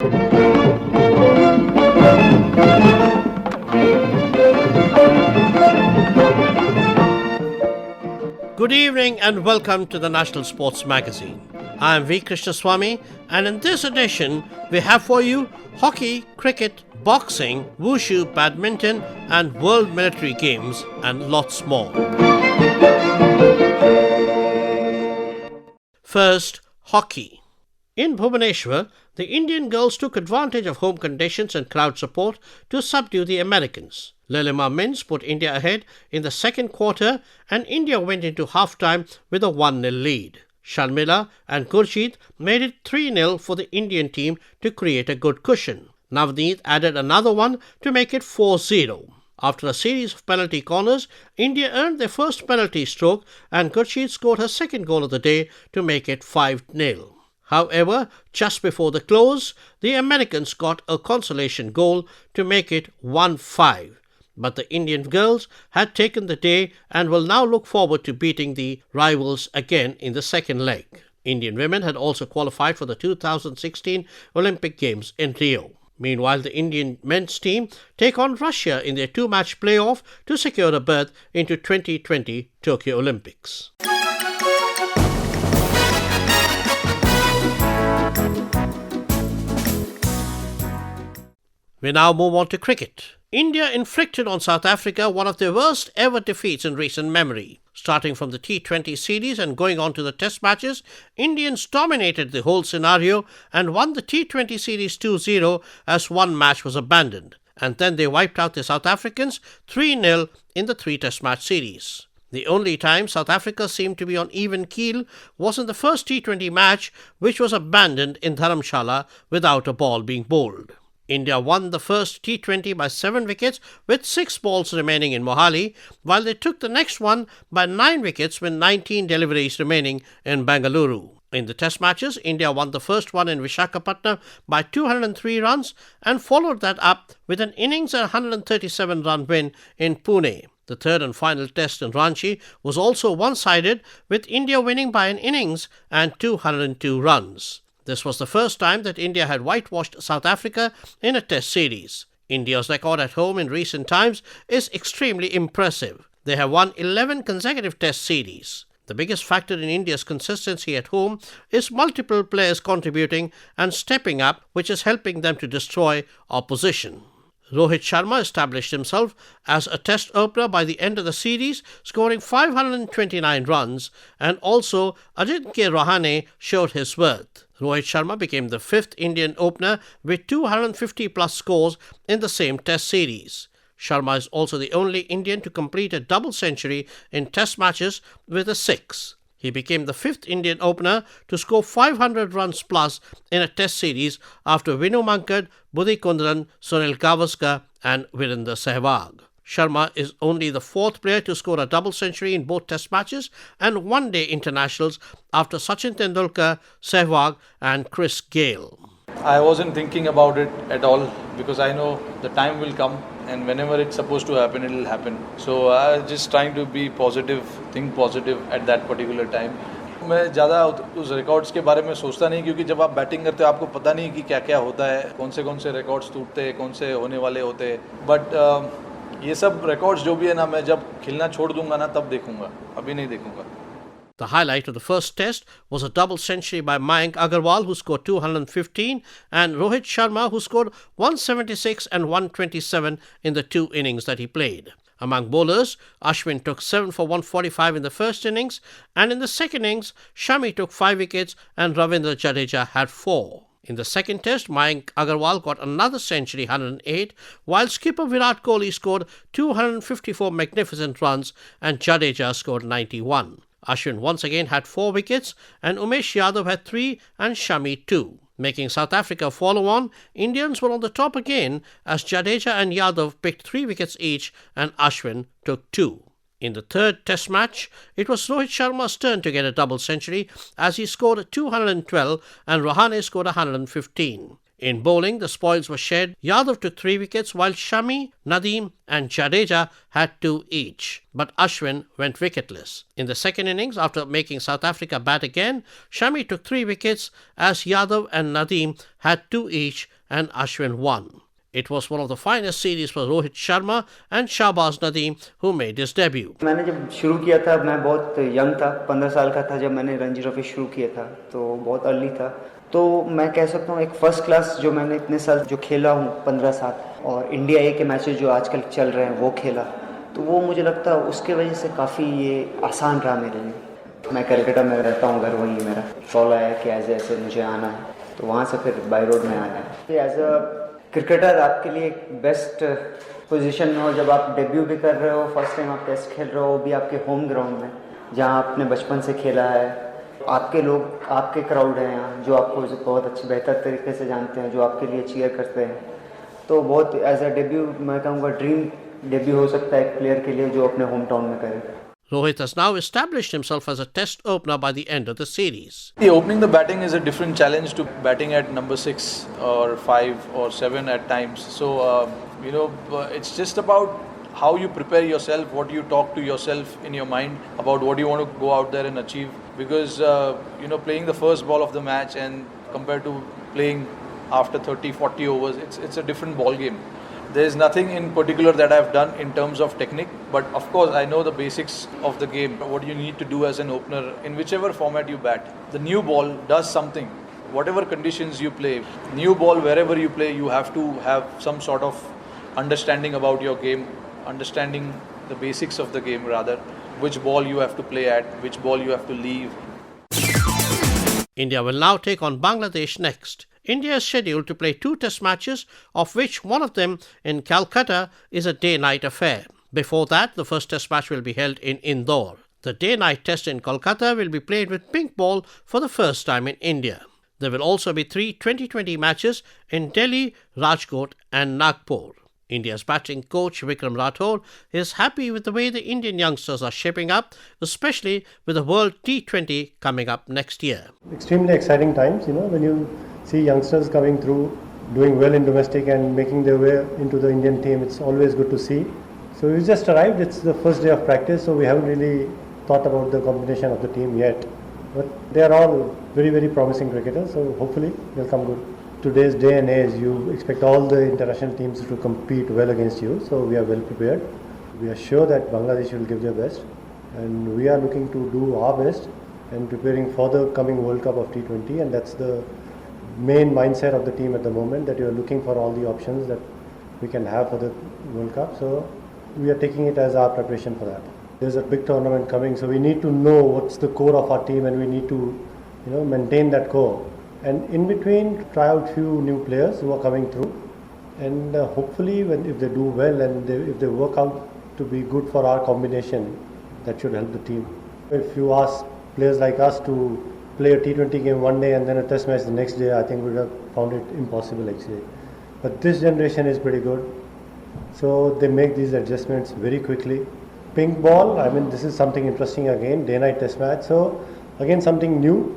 Good evening and welcome to the National Sports Magazine. I am V. Krishnaswamy, and in this edition we have for you hockey, cricket, boxing, wushu, badminton and world military games and lots more. First, hockey. In Bhubaneswar, the Indian girls took advantage of home conditions and crowd support to subdue the Americans. Lilima Mins put India ahead in the second quarter and India went into half-time with a 1-0 lead. Sharmila and Gurjeet made it 3-0 for the Indian team to create a good cushion. Navneet added another one to make it 4-0. After a series of penalty corners, India earned their first penalty stroke and Gurjeet scored her second goal of the day to make it 5-0. However, just before the close, the Americans got a consolation goal to make it 1-5. But the Indian girls had taken the day and will now look forward to beating the rivals again in the second leg. Indian women had also qualified for the 2016 Olympic Games in Rio. Meanwhile, the Indian men's team take on Russia in their two-match playoff to secure a berth into 2020 Tokyo Olympics. We now move on to cricket. India inflicted on South Africa one of their worst ever defeats in recent memory. Starting from the T20 series and going on to the test matches, Indians dominated the whole scenario and won the T20 series 2-0 as one match was abandoned. And then they wiped out the South Africans 3-0 in the three-test match series. The only time South Africa seemed to be on even keel was in the first T20 match, which was abandoned in Dharamshala without a ball being bowled. India won the first T20 by 7 wickets with 6 balls remaining in Mohali, while they took the next one by 9 wickets with 19 deliveries remaining in Bengaluru. In the test matches, India won the first one in Visakhapatnam by 203 runs and followed that up with an innings and 137-run win in Pune. The third and final test in Ranchi was also one-sided, with India winning by an innings and 202 runs. This was the first time that India had whitewashed South Africa in a test series. India's record at home in recent times is extremely impressive. They have won 11 consecutive test series. The biggest factor in India's consistency at home is multiple players contributing and stepping up, which is helping them to destroy opposition. Rohit Sharma established himself as a test opener by the end of the series, scoring 529 runs, and also Ajinkya Rahane showed his worth. Rohit Sharma became the 5th Indian opener with 250-plus scores in the same test series. Sharma is also the only Indian to complete a double century in test matches with a 6. He became the 5th Indian opener to score 500 runs plus in a test series after Vinu Mankad, Budhi Kundran, Sunil Gavaskar and Virendra Sehwag. Sharma is only the 4th player to score a double century in both test matches and one-day internationals after Sachin Tendulkar, Sehwag and Chris Gayle. I wasn't thinking about it at all because I know the time will come and whenever it's supposed to happen, it will happen. So I was just trying to be positive, think positive at that particular time. मैं ज़्यादा उस records के बारे में सोचता नहीं क्योंकि जब आप बैटिंग करते हो आपको पता नहीं कि क्या क्या होता है, कौन से रिकॉर्ड्स टूटते हैं, कौन से होने वाले होते हैं. बट ये सब रिकॉर्ड्स जो भी है ना, मैं जब खेलना छोड़ दूंगा ना तब देखूंगा, अभी नहीं देखूंगा. The highlight of the first test was a double century by Mayank Agarwal, who scored 215, and Rohit Sharma, who scored 176 and 127 in the 2 innings that he played. Among bowlers, Ashwin took 7 for 145 in the first innings, and in the second innings, Shami took 5 wickets and Ravindra Jadeja had 4. In the second test, Mayank Agarwal got another century, 108, while skipper Virat Kohli scored 254 magnificent runs and Jadeja scored 91. Ashwin once again had 4 wickets and Umesh Yadav had 3 and Shami 2. Making South Africa follow on, Indians were on the top again as Jadeja and Yadav picked 3 wickets each and Ashwin took 2. In the third test match, it was Rohit Sharma's turn to get a double century as he scored 212 and Rahane scored 115. In bowling, the spoils were shared. Yadav took 3 wickets, while Shami, Nadeem and Jadeja had 2 each. But Ashwin went wicketless. In the second innings, after making South Africa bat again, Shami took 3 wickets as Yadav and Nadeem had 2 each and Ashwin won. It was one of the finest series for Rohit Sharma and Shahbaz Nadeem, who made his debut. मैंने जब शुरू किया था, मैं बहुत young था, 15 साल का था जब मैंने रणजी ट्रॉफी शुरू किया था, तो बहुत अर्ली था. तो मैं कह सकता हूँ एक फर्स्ट क्लास जो मैंने इतने साल जो खेला हूँ 15 साल, और इंडिया ए के मैचेस जो आजकल चल रहे हैं वो खेला, तो वो मुझे लगता है उसके वजह से काफ़ी ये आसान रहा मेरे लिए. मैं कलकत्ता में रहता हूँ, घर वही मेरा. कॉल आया कि ऐसे मुझे आना है, तो वहाँ से फिर बाई रोड में आया. एज अ क्रिकेटर आपके लिए एक बेस्ट पोजीशन में हो जब आप डेब्यू भी कर रहे हो, फर्स्ट टाइम आप टेस्ट खेल रहे हो, वो भी आपके होम ग्राउंड में जहाँ आपने बचपन से खेला है. आपके लोग, आपके क्राउड हैं यहाँ जो आपको बहुत अच्छे बेहतर तरीके से जानते हैं, जो आपके लिए चीयर करते हैं. तो बहुत एज अ डेब्यू मैं कहूँगा ड्रीम डेब्यू हो सकता है एक प्लेयर के लिए जो अपने होम टाउन में करे. Rohit has now established himself as a test opener by the end of the series. Opening the batting is a different challenge to batting at number 6 or 5 or 7 at times. So, it's just about how you prepare yourself, what you talk to yourself in your mind about what you want to go out there and achieve. Because, playing the first ball of the match and compared to playing after 30, 40 overs, it's a different ball game. There is nothing in particular that I've done in terms of technique, but of course I know the basics of the game, what you need to do as an opener in whichever format you bat. The new ball does something. Whatever conditions you play, new ball wherever you play, you have to have some sort of understanding about your game, understanding the basics of the game rather, which ball you have to play at, which ball you have to leave. India will now take on Bangladesh next. India is scheduled to play 2 test matches, of which one of them in Calcutta is a day-night affair. Before that, the first test match will be held in Indore. The day-night test in Kolkata will be played with pink ball for the first time in India. There will also be 3 T20 matches in Delhi, Rajkot and Nagpur. India's batting coach Vikram Rathore is happy with the way the Indian youngsters are shaping up, especially with the World T20 coming up next year. Extremely exciting times, when you see youngsters coming through, doing well in domestic and making their way into the Indian team. It's always good to see. So we just arrived, it's the first day of practice, so we haven't really thought about the combination of the team yet. But they are all very, very promising cricketers, so hopefully they'll come good. Today's day and age, you expect all the international teams to compete well against you, so we are well prepared. We are sure that Bangladesh will give their best, and we are looking to do our best and preparing for the coming World Cup of T20, and that's the main mindset of the team at the moment, that you are looking for all the options that we can have for the World Cup. So we are taking it as our preparation for that. There's a big tournament coming, so we need to know what's the core of our team, and we need to maintain that core. And in between, try out few new players who are coming through, and hopefully if they do well and if they work out to be good for our combination, that should help the team. If you ask players like us to play a T20 game one day and then a test match the next day, I think we would have found it impossible actually. But this generation is pretty good, so they make these adjustments very quickly. Pink ball, this is something interesting again, day-night test match, so again something new,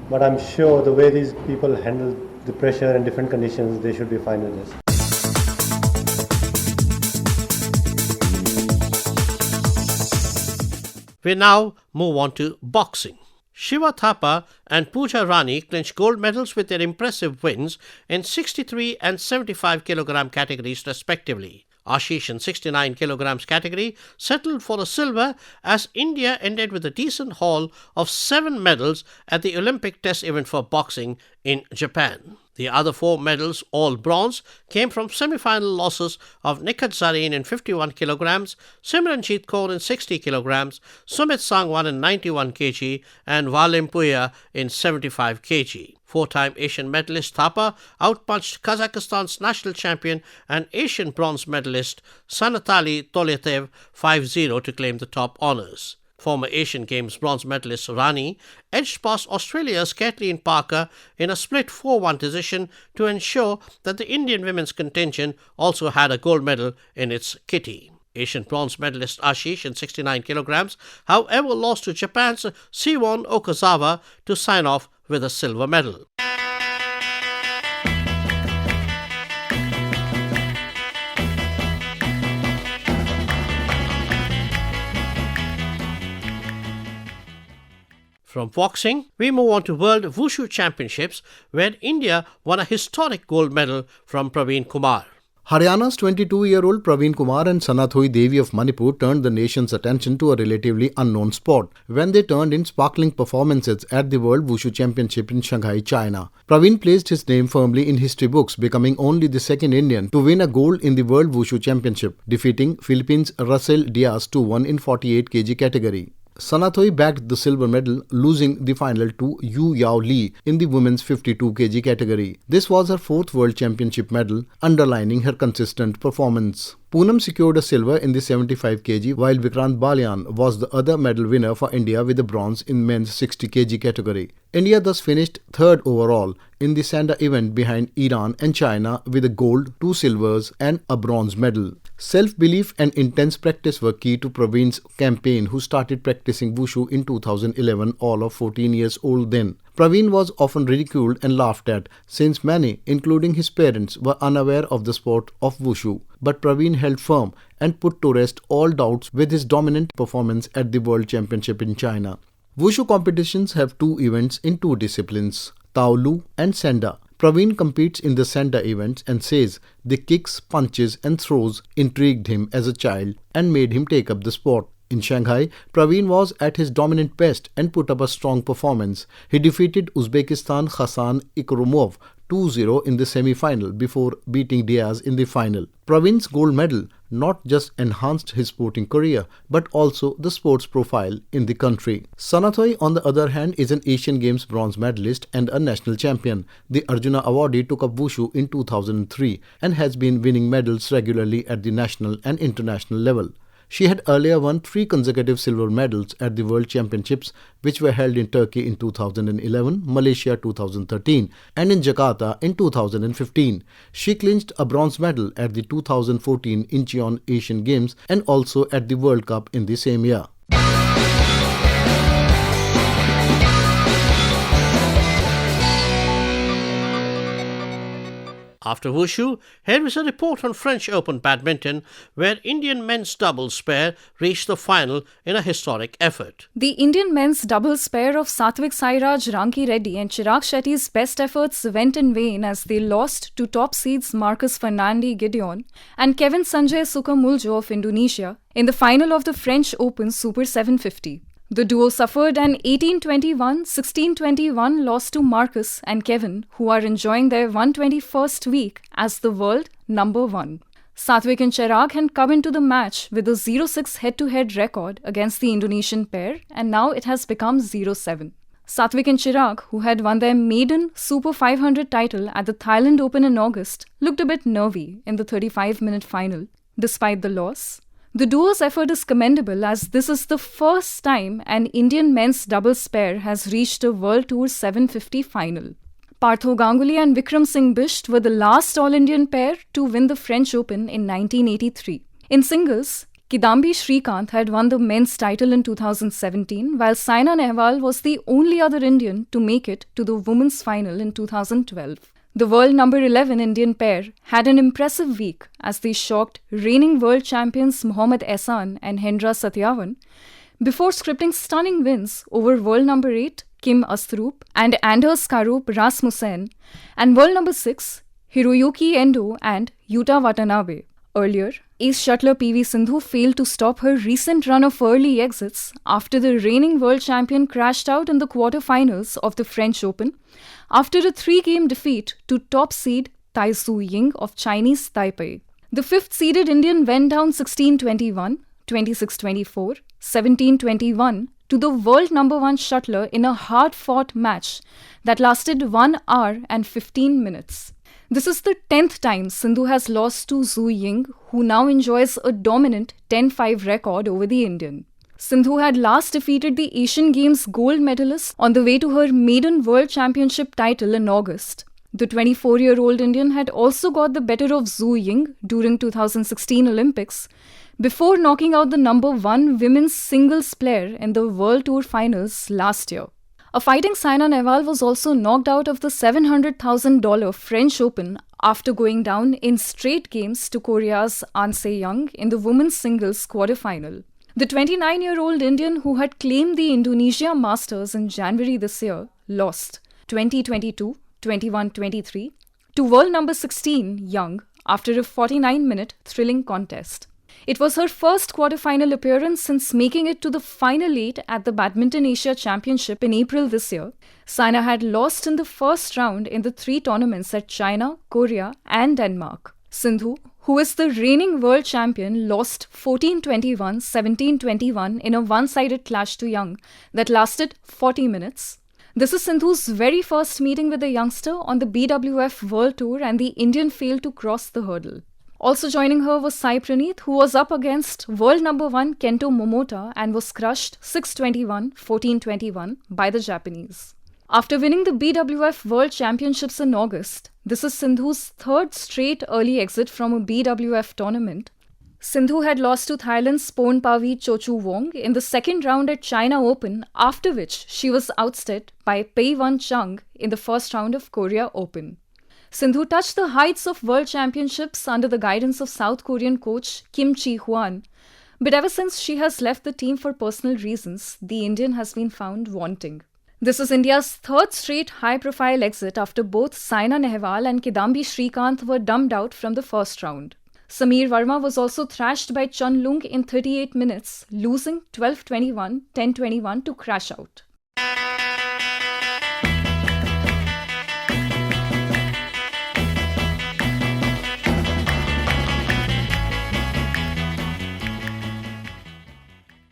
but I'm sure the way these people handle the pressure and different conditions, they should be fine with this. We now move on to boxing. Shiva Thapa and Pooja Rani clinched gold medals with their impressive wins in 63 and 75 kilogram categories respectively. Ashish in 69 kilograms category settled for a silver as India ended with a decent haul of 7 medals at the Olympic test event for boxing in Japan. The other 4 medals, all bronze, came from semi-final losses of Nikhat Zareen in 51 kilograms, Simranjit Kaur in 60 kilograms, Sumit Sangwan in 91 kg and Valim Puya in 75 kg. 4-time Asian medalist Thapa outpunched Kazakhstan's national champion and Asian bronze medalist Sanatali Toletev 5-0 to claim the top honours. Former Asian Games bronze medalist Rani edged past Australia's Kathleen Parker in a split 4-1 decision to ensure that the Indian women's contingent also had a gold medal in its kitty. Asian bronze medalist Ashish in 69 kilograms, however, lost to Japan's Siwon Okazawa to sign off with a silver medal. From boxing, we move on to World Wushu Championships, where India won a historic gold medal from Praveen Kumar. Haryana's 22-year-old Praveen Kumar and Sanathui Devi of Manipur turned the nation's attention to a relatively unknown sport when they turned in sparkling performances at the World Wushu Championship in Shanghai, China. Praveen placed his name firmly in history books, becoming only the second Indian to win a gold in the World Wushu Championship, defeating Philippines' Russell Diaz 2-1 in 48 kg category. Sanathui bagged the silver medal, losing the final to Yu Yao Lee in the women's 52 kg category. This was her fourth World Championship medal, underlining her consistent performance. Poonam secured a silver in the 75 kg, while Vikrant Balyan was the other medal winner for India with a bronze in men's 60 kg category. India thus finished third overall in the Sanda event behind Iran and China with a gold, 2 silvers and a bronze medal. Self-belief and intense practice were key to Praveen's campaign, who started practicing Wushu in 2011, all of 14 years old then. Praveen was often ridiculed and laughed at, since many, including his parents, were unaware of the sport of Wushu. But Praveen held firm and put to rest all doubts with his dominant performance at the World Championship in China. Wushu competitions have 2 events in 2 disciplines, Taolu and Sanda. Praveen competes in the Sanda events and says the kicks, punches and throws intrigued him as a child and made him take up the sport. In Shanghai, Praveen was at his dominant best and put up a strong performance. He defeated Uzbekistan Hasan Ikromov 2-0 in the semi-final before beating Diaz in the final. Praveen's gold medal not just enhanced his sporting career but also the sports profile in the country. Sanathui, on the other hand, is an Asian Games bronze medalist and a national champion. The Arjuna awardee took up Wushu in 2003 and has been winning medals regularly at the national and international level. She had earlier won 3 consecutive silver medals at the World Championships, which were held in Turkey in 2011, Malaysia 2013 and in Jakarta in 2015. She clinched a bronze medal at the 2014 Incheon Asian Games and also at the World Cup in the same year. After Wushu, here is a report on French Open badminton, where Indian men's doubles pair reached the final in a historic effort. The Indian men's doubles pair of Satvik Sairaj Ranki Reddy and Chirag Shetty's best efforts went in vain as they lost to top seeds Marcus Fernandi Gideon and Kevin Sanjay Sukamuljo of Indonesia in the final of the French Open Super 750. The duo suffered an 18-21, 16-21 loss to Marcus and Kevin, who are enjoying their 121st week as the world number 1. Satvik and Chirag had come into the match with a 0-6 head-to-head record against the Indonesian pair, and now it has become 0-7. Satvik and Chirag, who had won their maiden Super 500 title at the Thailand Open in August, looked a bit nervy in the 35-minute final. Despite the loss, the duo's effort is commendable, as this is the first time an Indian men's doubles pair has reached a World Tour 750 final. Partho Ganguly and Vikram Singh Bisht were the last All-Indian pair to win the French Open in 1983. In singles, Kidambi Srikanth had won the men's title in 2017, while Saina Nehwal was the only other Indian to make it to the women's final in 2012. The world number 11 Indian pair had an impressive week as they shocked reigning world champions Mohammad Ehsan and Hendra Satyavan before scripting stunning wins over world number 8 Kim Astrup and Anders Karup Rasmussen and world number 6 Hiroyuki Endo and Yuta Watanabe. Earlier, ace shuttler PV Sindhu failed to stop her recent run of early exits after the reigning world champion crashed out in the quarter-finals of the French Open after a 3-game defeat to top seed Tai Tzu Ying of Chinese Taipei. The 5th-seeded Indian went down 16-21, 26-24, 17-21 to the world number 1 shuttler in a hard-fought match that lasted 1 hour and 15 minutes. This is the 10th time Sindhu has lost to Zhu Ying, who now enjoys a dominant 10-5 record over the Indian. Sindhu had last defeated the Asian Games gold medalist on the way to her maiden World Championship title in August. The 24-year-old Indian had also got the better of Zhu Ying during 2016 Olympics before knocking out the number 1 women's singles player in the World Tour finals last year. A fighting Saina Nehwal was also knocked out of the $700,000 French Open after going down in straight games to Korea's An Se-young in the women's singles quarterfinal. The 29-year-old Indian who had claimed the Indonesia Masters in January this year lost 20-22, 21-23 to world number 16 Young after a 49-minute thrilling contest. It was her first quarter-final appearance since making it to the final 8 at the Badminton Asia Championship in April this year. Saina had lost in the first round in the 3 tournaments at China, Korea and Denmark. Sindhu, who is the reigning world champion, lost 14-21, 17-21 in a one-sided clash to Young that lasted 40 minutes. This is Sindhu's very first meeting with the youngster on the BWF World Tour, and the Indian failed to cross the hurdle. Also joining her was Sai Praneeth, who was up against world number 1 Kento Momota and was crushed 6-21, 14-21 by the Japanese. After winning the BWF World Championships in August, this is Sindhu's third straight early exit from a BWF tournament. Sindhu had lost to Thailand's Pornpavi Chochuwong in the second round at China Open, after which she was ousted by Pei-Wan Chung in the first round of Korea Open. Sindhu touched the heights of World Championships under the guidance of South Korean coach Kim Chi-hwan, but ever since she has left the team for personal reasons, the Indian has been found wanting. This is India's third straight high-profile exit after both Saina Nehwal and Kidambi Srikanth were dumped out from the first round. Sameer Verma was also thrashed by Chun Lung in 38 minutes, losing 12-21, 10-21 to crash out.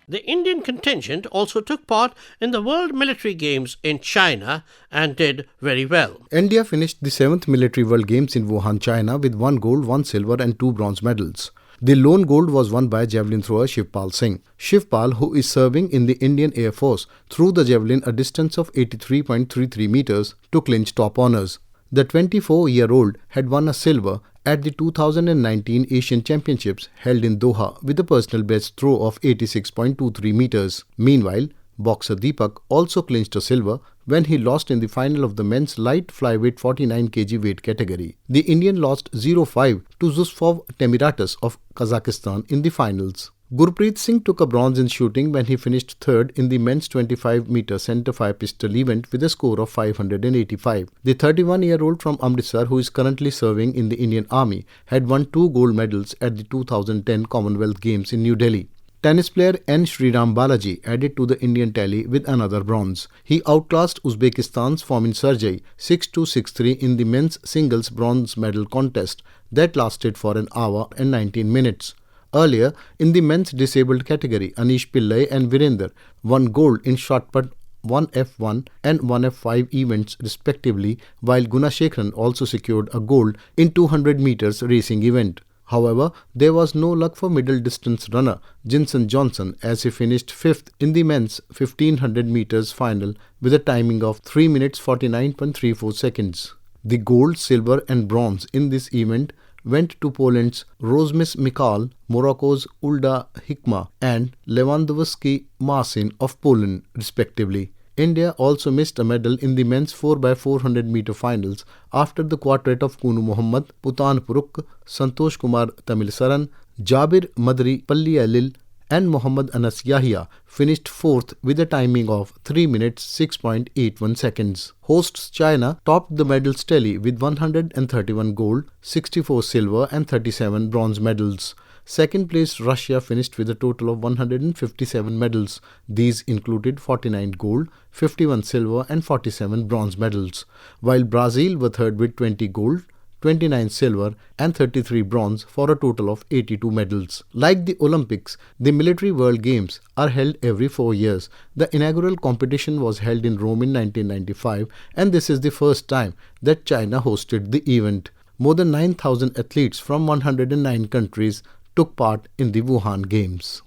The Indian contingent also took part in the World Military Games in China and did very well. India finished the 7th Military World Games in Wuhan, China with 1 gold, 1 silver and 2 bronze medals. The lone gold was won by javelin thrower Shivpal Singh. Shivpal, who is serving in the Indian Air Force, threw the javelin a distance of 83.33 meters to clinch top honours. The 24-year-old had won a silver at the 2019 Asian Championships held in Doha with a personal best throw of 86.23 meters. Meanwhile, boxer Deepak also clinched a silver when he lost in the final of the men's light flyweight 49 kg weight category. The Indian lost 0-5 to Zuzfov Temiratus of Kazakhstan in the finals. Gurpreet Singh took a bronze in shooting when he finished third in the men's 25-meter centre-fire pistol event with a score of 585. The 31-year-old from Amritsar, who is currently serving in the Indian Army, had won 2 gold medals at the 2010 Commonwealth Games in New Delhi. Tennis player N. Sriram Balaji added to the Indian tally with another bronze. He outclassed Uzbekistan's Fomin Sergey 6-2, 6-3 in the men's singles bronze medal contest that lasted for an hour and 19 minutes. Earlier, in the men's disabled category, Anish Pillai and Virender won gold in shot put 1F1 and 1F5 events respectively, while Gunashekharan also secured a gold in 200 meters racing event. However, there was no luck for middle distance runner Jinson Johnson as he finished 5th in the men's 1500 meters final with a timing of 3 minutes 49.34 seconds. The gold, silver and bronze in this event went to Poland's Rozmis Mikal, Morocco's Ulda Hikma and Lewandowski Marcin of Poland respectively. India also missed a medal in the men's 4x400 meter finals after the quartet of Kunu Mohammad, Putan Puruk, Santosh Kumar Tamilsaran, Jabir Madri Pallialil and Mohammad Anas Yahya finished 4th with a timing of 3 minutes 6.81 seconds. Hosts China topped the medals tally with 131 gold, 64 silver and 37 bronze medals. Second place Russia finished with a total of 157 medals. These included 49 gold, 51 silver and 47 bronze medals, while Brazil were third with 20 gold, 29 silver and 33 bronze for a total of 82 medals. Like the Olympics, the Military World Games are held every 4 years. The inaugural competition was held in Rome in 1995 and this is the first time that China hosted the event. More than 9,000 athletes from 109 countries took part in the Wuhan Games.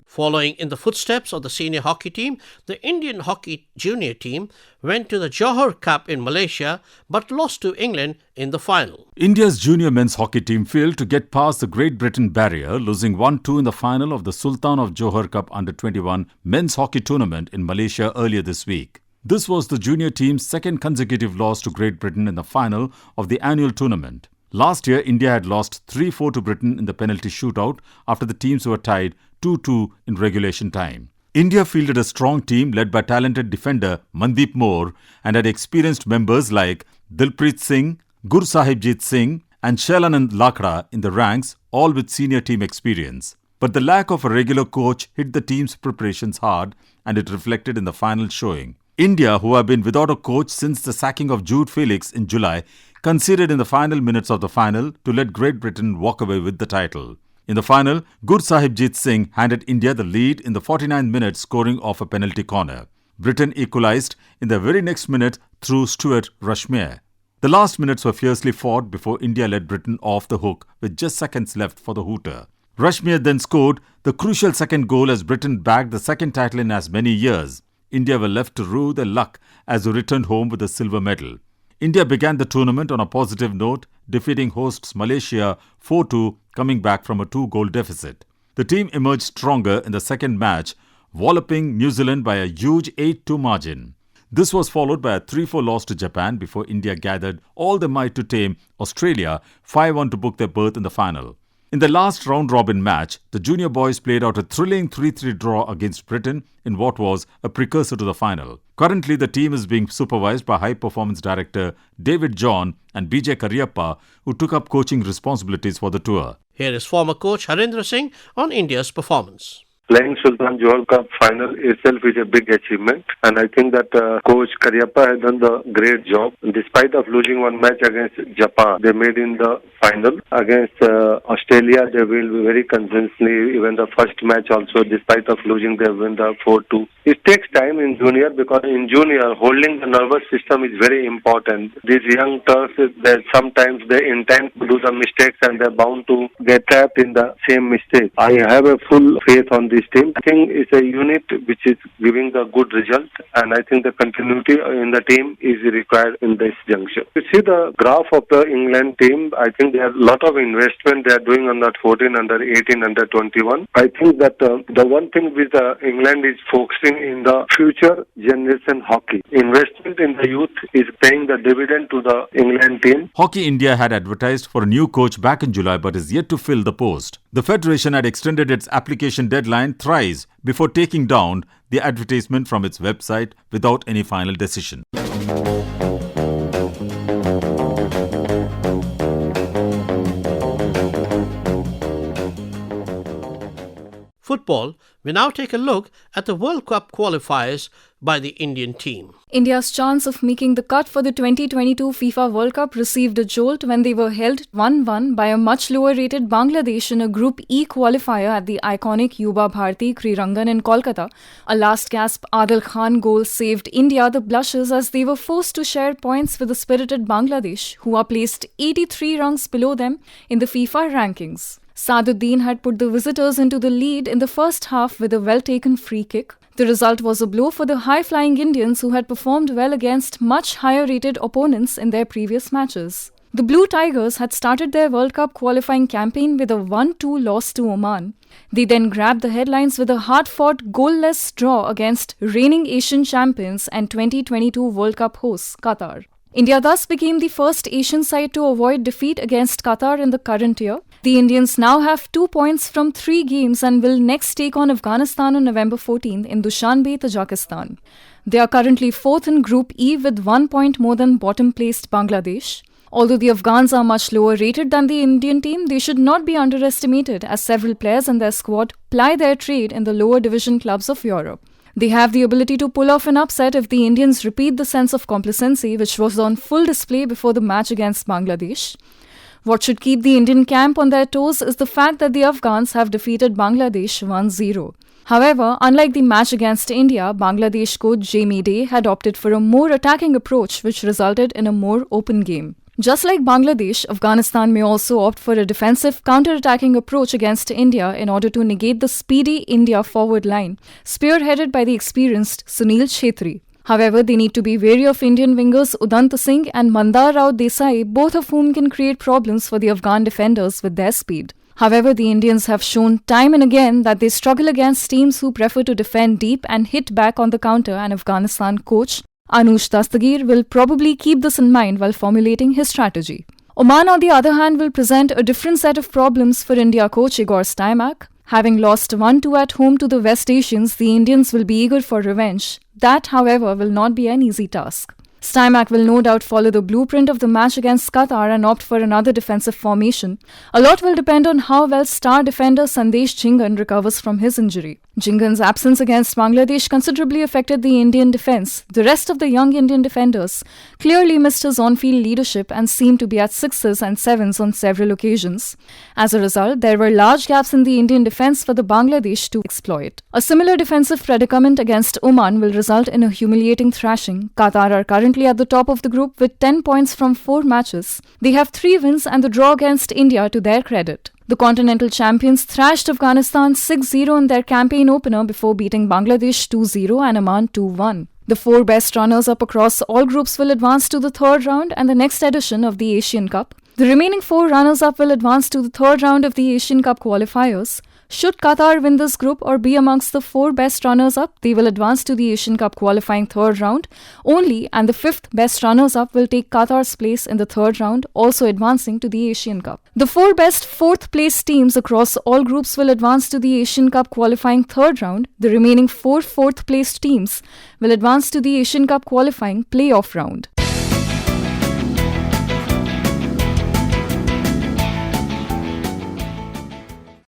Following in the footsteps of the senior hockey team, the Indian hockey junior team went to the Johor Cup in Malaysia but lost to England in the final. India's junior men's hockey team failed to get past the Great Britain barrier, losing 1-2 in the final of the Sultan of Johor Cup Under-21 men's hockey tournament in Malaysia earlier this week. This was the junior team's second consecutive loss to Great Britain in the final of the annual tournament. Last year, India had lost 3-4 to Britain in the penalty shootout after the teams were tied 2-2 in regulation time. India fielded a strong team led by talented defender Mandeep Moore and had experienced members like Dilpreet Singh, Gursahibjit Singh and Shailanand Lakra in the ranks, all with senior team experience. But the lack of a regular coach hit the team's preparations hard and it reflected in the final showing. India, who have been without a coach since the sacking of Jude Felix in July, conceded in the final minutes of the final to let Great Britain walk away with the title. In the final, Gursahibjit Singh handed India the lead in the 49th minute, scoring off a penalty corner. Britain equalised in the very next minute through Stuart Rushmere. The last minutes were fiercely fought before India let Britain off the hook with just seconds left for the hooter. Rushmere then scored the crucial second goal as Britain bagged the second title in as many years. India were left to rue their luck as they returned home with a silver medal. India began the tournament on a positive note, defeating hosts Malaysia 4-2, coming back from a 2-goal deficit. The team emerged stronger in the second match, walloping New Zealand by a huge 8-2 margin. This was followed by a 3-4 loss to Japan before India gathered all their might to tame Australia 5-1 to book their berth in the final. In the last round-robin match, the junior boys played out a thrilling 3-3 draw against Britain in what was a precursor to the final. Currently, the team is being supervised by high-performance director David John and BJ Kariyappa, who took up coaching responsibilities for the tour. Here is former coach Harendra Singh on India's performance. Playing Sultan Johor Cup final itself is a big achievement, and I think that coach Karyappa has done the great job. Despite of losing one match against Japan, they made in the final. Against Australia, they will very convincingly. Even the first match also, despite of losing, they win the 4-2. It takes time in junior because in junior, holding the nervous system is very important. These young turfs, they sometimes they intend to do the mistakes and they're bound to get trapped in the same mistake. I have a full faith on this team. I think it's a unit which is giving the good result, and I think the continuity in the team is required in this juncture. You see the graph of the England team, I think there are a lot of investment they are doing on that 14, under 18, under 21. I think that the one thing with England is focusing in the future generation hockey. Investment in the youth is paying the dividend to the England team. Hockey India had advertised for a new coach back in July but is yet to fill the post. The federation had extended its application deadline thrice before taking down the advertisement from its website without any final decision. Football, we now take a look at the World Cup qualifiers by the Indian team. India's chance of making the cut for the 2022 FIFA World Cup received a jolt when they were held 1-1 by a much lower-rated Bangladesh in a Group E qualifier at the iconic Yuba Bharti Krirangan in Kolkata. A last-gasp Adil Khan goal saved India the blushes as they were forced to share points with the spirited Bangladesh, who are placed 83 rungs below them in the FIFA rankings. Saduddin had put the visitors into the lead in the first half with a well-taken free kick. The result was a blow for the high-flying Indians who had performed well against much higher-rated opponents in their previous matches. The Blue Tigers had started their World Cup qualifying campaign with a 1-2 loss to Oman. They then grabbed the headlines with a hard-fought goalless draw against reigning Asian champions and 2022 World Cup hosts, Qatar. India thus became the first Asian side to avoid defeat against Qatar in the current year. The Indians now have 2 points from 3 games and will next take on Afghanistan on November 14th in Dushanbe, Tajikistan. They are currently 4th in Group E with 1 point more than bottom-placed Bangladesh. Although the Afghans are much lower rated than the Indian team, they should not be underestimated as several players in their squad ply their trade in the lower division clubs of Europe. They have the ability to pull off an upset if the Indians repeat the sense of complacency which was on full display before the match against Bangladesh. What should keep the Indian camp on their toes is the fact that the Afghans have defeated Bangladesh 1-0. However, unlike the match against India, Bangladesh coach Jamie Day had opted for a more attacking approach which resulted in a more open game. Just like Bangladesh, Afghanistan may also opt for a defensive counter-attacking approach against India in order to negate the speedy India forward line, spearheaded by the experienced Sunil Chhetri. However, they need to be wary of Indian wingers Udant Singh and Mandar Rao Desai, both of whom can create problems for the Afghan defenders with their speed. However, the Indians have shown time and again that they struggle against teams who prefer to defend deep and hit back on the counter, and Afghanistan coach Anush Dastagir will probably keep this in mind while formulating his strategy. Oman, on the other hand, will present a different set of problems for India coach Igor Stymac. Having lost 1-2 at home to the West Asians, the Indians will be eager for revenge. That, however, will not be an easy task. Stymac will no doubt follow the blueprint of the match against Qatar and opt for another defensive formation. A lot will depend on how well star defender Sandesh Jhingan recovers from his injury. Jhingan's absence against Bangladesh considerably affected the Indian defence. The rest of the young Indian defenders clearly missed his on-field leadership and seemed to be at 6s and 7s on several occasions. As a result, there were large gaps in the Indian defence for the Bangladesh to exploit. A similar defensive predicament against Oman will result in a humiliating thrashing. Qatar are currently at the top of the group with 10 points from 4 matches. They have 3 wins and the draw against India to their credit. The continental champions thrashed Afghanistan 6-0 in their campaign opener before beating Bangladesh 2-0 and Oman 2-1. The 4 best runners-up across all groups will advance to the third round and the next edition of the Asian Cup. The remaining 4 runners-up will advance to the third round of the Asian Cup qualifiers. Should Qatar win this group or be amongst the 4 best runners-up, they will advance to the Asian Cup qualifying third round only, and the 5th best runners-up will take Qatar's place in the third round, also advancing to the Asian Cup. The 4 best 4th place teams across all groups will advance to the Asian Cup qualifying third round. The remaining 4 4th place teams will advance to the Asian Cup qualifying playoff round.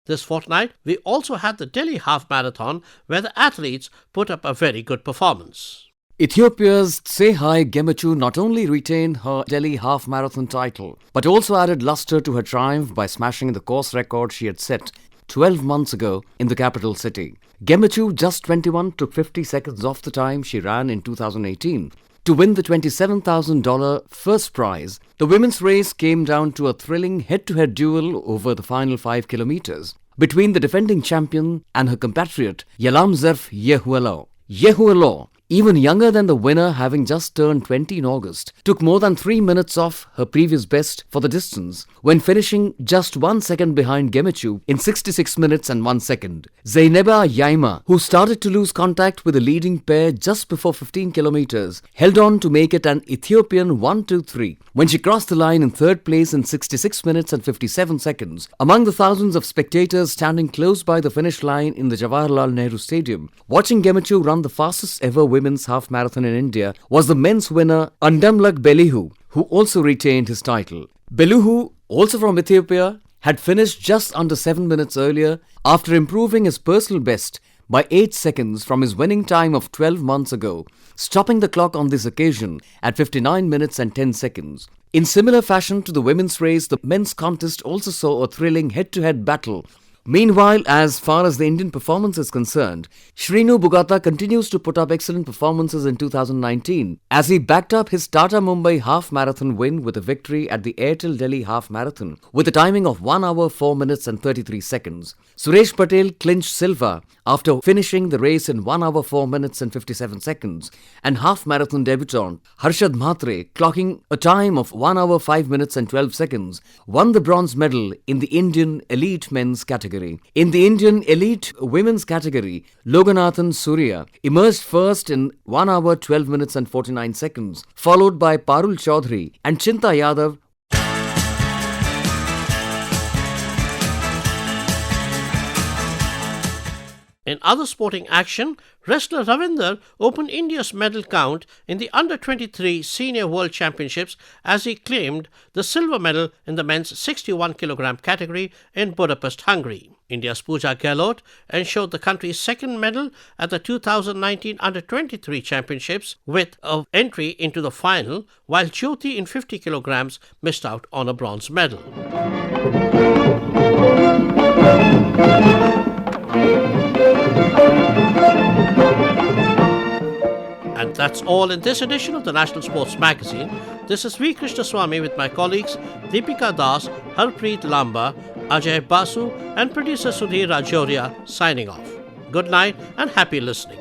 This fortnight, we also had the Delhi Half Marathon, where the athletes put up a very good performance. Ethiopia's Tsehai Gemechu not only retained her Delhi Half Marathon title, but also added luster to her triumph by smashing the course record she had set 12 months ago in the capital city. Gemechu, just 21, took 50 seconds off the time she ran in 2018. To win the $27,000 first prize, the women's race came down to a thrilling head-to-head duel over the final 5 kilometers between the defending champion and her compatriot Yalamzerf Yehuelo. Yehuelo, even younger than the winner, having just turned 20 in August, took more than 3 minutes off her previous best for the distance when finishing just 1 second behind Gemechu in 66 minutes and 1 second. Zaineba Yaima, who started to lose contact with the leading pair just before 15 kilometers, held on to make it an Ethiopian 1-2-3 when she crossed the line in third place in 66 minutes and 57 seconds. Among the thousands of spectators standing close by the finish line in the Jawaharlal Nehru Stadium, watching Gemechu run the fastest ever women's half marathon in India was the men's winner Andamlak Belihu, who also retained his title. Belihu, also from Ethiopia, had finished just under 7 minutes earlier after improving his personal best by 8 seconds from his winning time of 12 months ago, stopping the clock on this occasion at 59 minutes and 10 seconds. In similar fashion to the women's race, the men's contest also saw a thrilling head-to-head battle. Meanwhile, as far as the Indian performance is concerned, Shrinu Bugata continues to put up excellent performances in 2019 as he backed up his Tata Mumbai half marathon win with a victory at the Airtel Delhi half marathon with a timing of 1 hour 4 minutes and 33 seconds. Suresh Patel clinched silver after finishing the race in 1 hour 4 minutes and 57 seconds, and half marathon debutant Harshad Mhatre, clocking a time of 1 hour 5 minutes and 12 seconds, won the bronze medal in the Indian elite men's category. In the Indian elite women's category, Loganathan Surya emerged first in 1 hour 12 minutes and 49 seconds, followed by Parul Chaudhary and Chinta Yadav. In other sporting action, wrestler Ravinder opened India's medal count in the Under-23 Senior World Championships as he claimed the silver medal in the men's 61kg category in Budapest, Hungary. India's Pooja Gehlot ensured the country's second medal at the 2019 Under-23 Championships with an entry into the final, while Jyoti in 50 kilograms missed out on a bronze medal. And that's all in this edition of the National Sports Magazine. This is V. Krishnaswamy with my colleagues Deepika Das, Harpreet Lamba, Ajay Basu and producer Sudhir Rajoria signing off. Good night and happy listening.